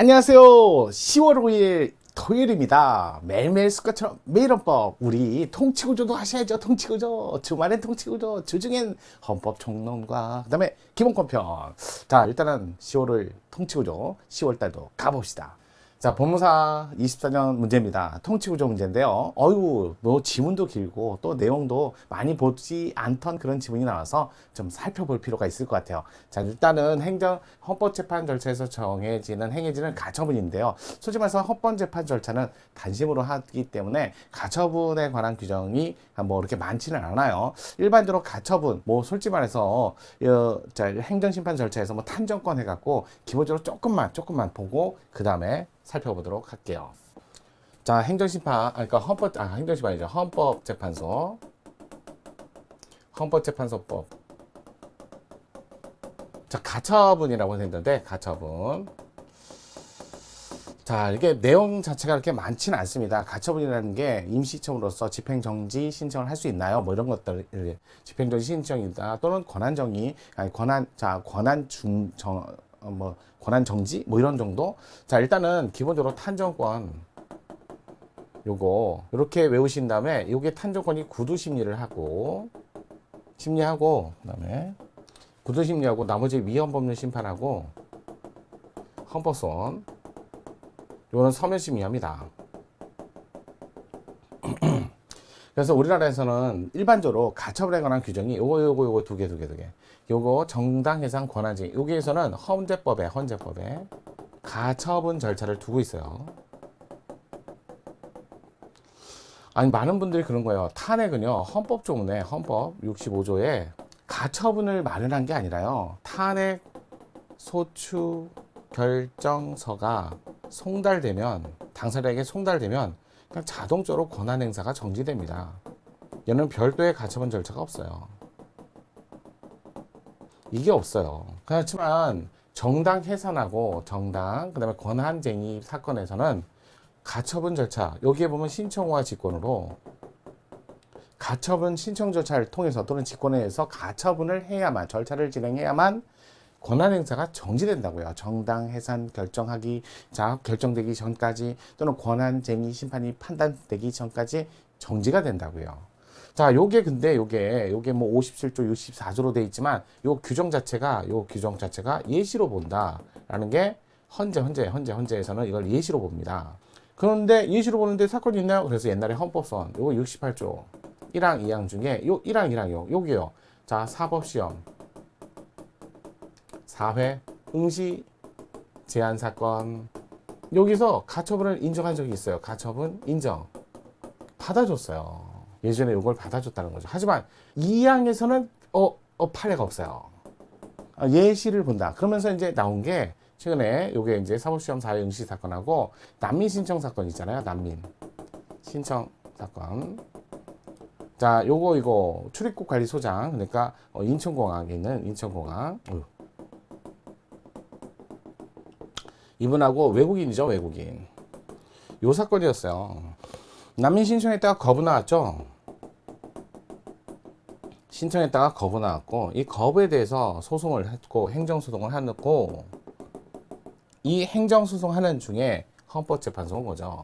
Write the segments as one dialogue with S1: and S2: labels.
S1: 안녕하세요. 10월 5일 토요일입니다. 매일매일 습관처럼 매일 헌법. 우리 통치구조도 하셔야죠. 통치구조. 주말엔 통치구조. 주중엔 헌법 총론과 그 다음에 기본권편. 자, 일단은 10월을 통치구조 10월달도 가봅시다. 자, 법무사 24년 문제입니다. 통치구조 문제인데요. 뭐 지문도 길고 또 내용도 많이 보지 않던 그런 지문이 나와서 좀 살펴볼 필요가 있을 것 같아요. 자, 일단은 헌법재판 절차에서 행해지는 가처분인데요. 솔직히 말해서 헌법재판 절차는 단심으로 하기 때문에 가처분에 관한 규정이 뭐 이렇게 많지는 않아요. 일반적으로 가처분, 뭐 솔직히 말해서 행정심판 절차에서 뭐 탄정권 해갖고 기본적으로 조금만 보고 그 다음에 살펴보도록 할게요. 자, 행정심판이죠. 헌법재판소법. 자, 가처분이라고 했는데, 가처분. 자, 이게 내용 자체가 그렇게 많지는 않습니다. 가처분이라는 게 임시처분으로서 집행정지 신청을 할 수 있나요? 뭐 이런 것들, 집행정지 신청이다. 또는 권한정지? 뭐 이런 정도? 자, 일단은 기본적으로 탄정권, 요거, 이렇게 외우신 다음에, 요게 탄정권이 구두심리를 하고, 그 다음에, 구두심리하고 나머지 위헌법률 심판하고, 헌법소원, 요거는 서면심의합니다. 그래서 우리나라에서는 일반적으로 가처분에 관한 규정이 요거 두 개. 요거 정당해상 권한쟁의. 여기에서는 헌재법에 가처분 절차를 두고 있어요. 아니, 많은 분들이 그런 거예요. 탄핵은요, 헌법조문에, 헌법 65조에 가처분을 마련한 게 아니라요. 탄핵 소추 결정서가 당사자에게 송달되면 그냥 자동적으로 권한 행사가 정지됩니다. 얘는 별도의 가처분 절차가 없어요. 이게 없어요. 그렇지만 정당 해산하고 그다음에 권한쟁의 사건에서는 가처분 절차, 여기에 보면 신청과 직권으로 가처분 신청 절차를 통해서 또는 직권에 의해서 가처분을 해야만, 절차를 진행해야만 권한 행사가 정지된다고요. 정당 해산 결정되기 전까지 또는 권한쟁의 심판이 판단되기 전까지 정지가 된다고요. 자, 요게 뭐 57조, 64조로 돼 있지만 요 규정 자체가 예시로 본다라는 게 헌재에서는 이걸 예시로 봅니다. 그런데 예시로 보는데 사건이 있나요? 그래서 옛날에 헌법소원 요거 68조 1항 2항 중에 요 1항 1항 요게요. 자, 사법시험 4회 응시 제한 사건, 여기서 가처분을 인정한 적이 있어요. 가처분 인정 받아줬어요. 예전에 이걸 받아줬다는 거죠. 하지만 2항에서는 판례가 없어요. 예시를 본다. 그러면서 이제 나온 게 최근에 요게 이제 사법시험 4회 응시 사건하고 난민 신청 사건 있잖아요. 난민 신청 사건. 자, 이거 출입국 관리소장, 그러니까 인천공항에 있는 인천공항. 이분하고 외국인이죠, 외국인. 요 사건이었어요. 난민 신청했다가 거부 나왔죠. 신청했다가 거부 나왔고, 이 거부에 대해서 소송을 했고, 행정소송을 해놓고, 이 행정소송하는 중에 헌법재판소 온 거죠.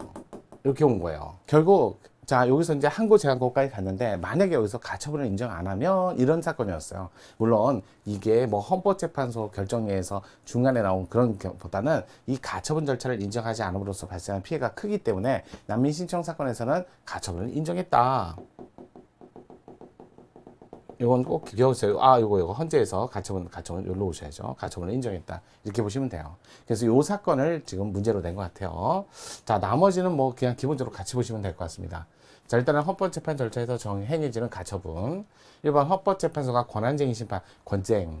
S1: 이렇게 온 거예요. 결국, 자, 여기서 이제 항고 제한고까지 갔는데, 만약에 여기서 가처분을 인정 안 하면 이런 사건이었어요. 물론 이게 뭐 헌법재판소 결정에서 중간에 나온 그런 것보다는 이 가처분 절차를 인정하지 않음으로써 발생한 피해가 크기 때문에 난민 신청 사건에서는 가처분을 인정했다. 이건 꼭 기억하세요. 이거 헌재에서 가처분 여기로 오셔야죠. 가처분을 인정했다. 이렇게 보시면 돼요. 그래서 이 사건을 지금 문제로 낸 것 같아요. 자, 나머지는 뭐 그냥 기본적으로 같이 보시면 될 것 같습니다. 자, 일단은 헌법재판 절차에서 행해지는 가처분. 1번 헌법재판소가 권한쟁의 심판,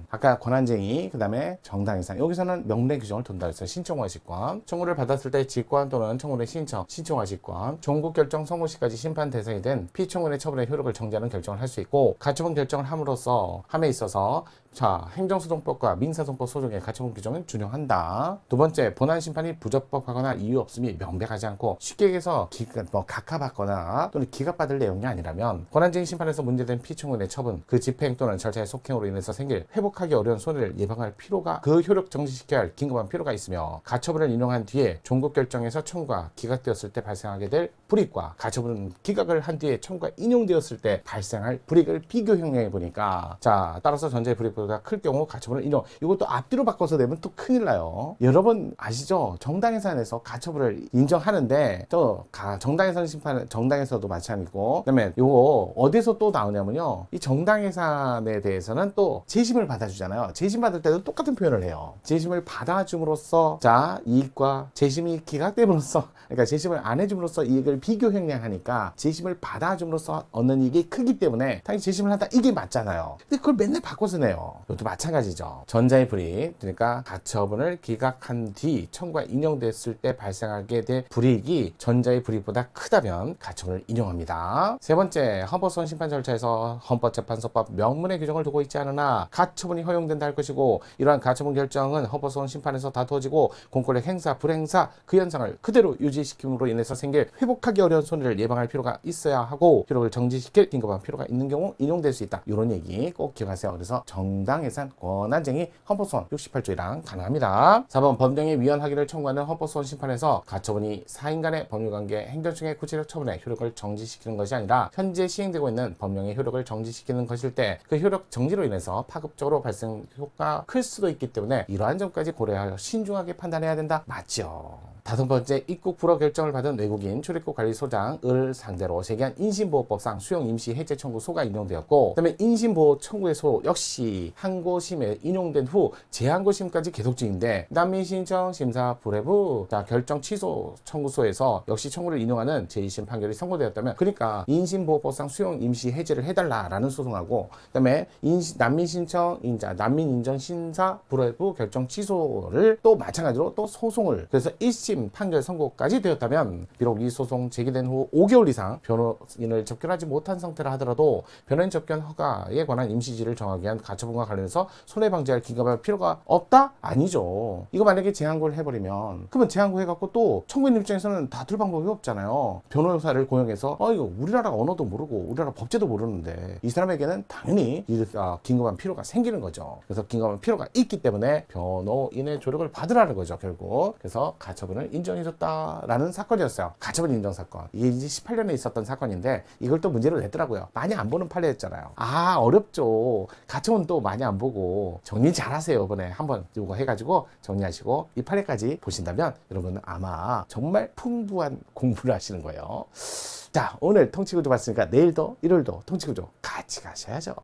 S1: 아까 권한쟁의, 그 다음에 정당해산. 여기서는 명령 규정을 둔다 했어요. 신청과 직권. 청구를 받았을 때 직권 또는 청구의 신청과 직권. 종국 결정 선고 시까지 심판 대상이 된 피청구의 처분의 효력을 정지하는 결정을 할 수 있고, 가처분 결정을 함에 있어서 자, 행정소송법과 민사소송법 소송의 가처분 규정은 준용한다. 두 번째, 본안심판이 부적법하거나 이유 없음이 명백하지 않고 쉽게 얘기해서 각하받거나 또는 기각받을 내용이 아니라면 권한쟁의 심판에서 문제된 피청구인의 처분, 그 집행 또는 절차의 속행으로 인해서 생길 회복하기 어려운 손해를 예방할 필요가, 그 효력 정지시켜야 할 긴급한 필요가 있으며, 가처분을 인용한 뒤에 종국 결정에서 청구가 기각되었을 때 발생하게 될 불이익과 가처분 기각을 한 뒤에 청구가 인용되었을 때 발생할 불이익을 비교 형량해 보니까, 자, 따라서 전자의 불이익보다 클 경우 가처분을 인용, 이것도 앞뒤로 바꿔서 내면 또 큰일 나요. 여러분 아시죠? 정당해산에서 가처분을 인정하는데 또 정당해산 심판, 정당에서도 마찬가지고, 그다음에 요거 어디서 또 나오냐면요, 이 정당해산에 대해서는 또 재심을 받아주잖아요. 재심 받을 때도 똑같은 표현을 해요. 재심을 받아줌으로써, 자, 이익과 재심이 기각됨으로써, 그러니까 재심을 안 해줌으로써 이익을 비교 형량하니까 재심을 받아줌으로써 얻는 이익이 크기 때문에 당연히 재심을 한다, 이게 맞잖아요. 근데 그걸 맨날 바꿔서 내요. 이것도 마찬가지죠. 전자의 불이익, 그러니까 가처분을 기각한 뒤 청구가 인용됐을 때 발생하게 될 불이익이 전자의 불이익보다 크다면 가처분을 인용합니다. 세 번째, 헌법소원 심판 절차에서 헌법재판소법 명문의 규정을 두고 있지 않으나 가처분이 허용된다 할 것이고, 이러한 가처분 결정은 헌법소원 심판에서 다투어지고 공권력 행사, 불행사 그 현상을 그대로 유지시킴으로 인해서 생길 회복하기 어려운 손해를 예방할 필요가 있어야 하고, 효력을 정지시킬 긴급한 필요가 있는 경우 인용될 수 있다. 이런 얘기 꼭 기억하세요. 그래서 정당해산, 권한쟁의, 헌법소원 68조이랑 가능합니다. 4번, 법령의 위헌하기를 청구하는 헌법소원 심판에서 가처분이 사인 간의 법률관계, 행정청의 구체적 처분에 효력을 정지시키는 것이 아니라 현재 시행되고 있는 법령의 효력을 정지시키는 것일 때 그 효력 정지로 인해서 파급적으로 발생 효과가 클 수도 있기 때문에 이러한 점까지 고려하여 신중하게 판단해야 된다. 맞죠? 5번째, 입국 불허 결정을 받은 외국인 출입국 관리소장을 상대로 제기한 인신보호법상 수용 임시 해제 청구소가 인용되었고, 그다음에 인신보호 청구의 소 역시 항고심에 인용된 후 재항고심까지 계속 중인데, 난민신청 심사 불회부, 자, 결정 취소 청구소에서 역시 청구를 인용하는 제2심 판결이 선고되었다면, 그러니까 인신보호법상 수용 임시 해제를 해달라라는 소송하고, 그다음에 난민신청 인자, 난민인정 심사 불회부 결정 취소를 또 마찬가지로 또 소송을, 그래서 1심 판결 선고까지 되었다면, 비록 이 소송 제기된 후 5개월 이상 변호인을 접견하지 못한 상태라 하더라도 변호인 접견 허가에 관한 임시지를 정하기 위한 가처분과 관련해서 손해방지할 긴급한 필요가 없다? 아니죠. 이거 만약에 재항고를 해버리면, 그러면 재항고 해갖고 또 청구인 입장에서는 다툴 방법이 없잖아요. 변호사를 고용해서 이거 우리나라 언어도 모르고 우리나라 법제도 모르는데 이 사람에게는 당연히 긴급한 필요가 생기는 거죠. 그래서 긴급한 필요가 있기 때문에 변호인의 조력을 받으라는 거죠, 결국. 그래서 가처분을 인정해줬다라는 사건이었어요. 가처분 인정 사건. 이게 이제 18년에 있었던 사건인데 이걸 또 문제로 냈더라고요. 많이 안 보는 판례였잖아요. 어렵죠. 가처분 또 많이 안 보고 정리 잘하세요. 이번에 한번 이거 해가지고 정리하시고 이 판례까지 보신다면 여러분은 아마 정말 풍부한 공부를 하시는 거예요. 자, 오늘 통치구조 봤으니까 내일도 일요일도 통치구조 같이 가셔야죠.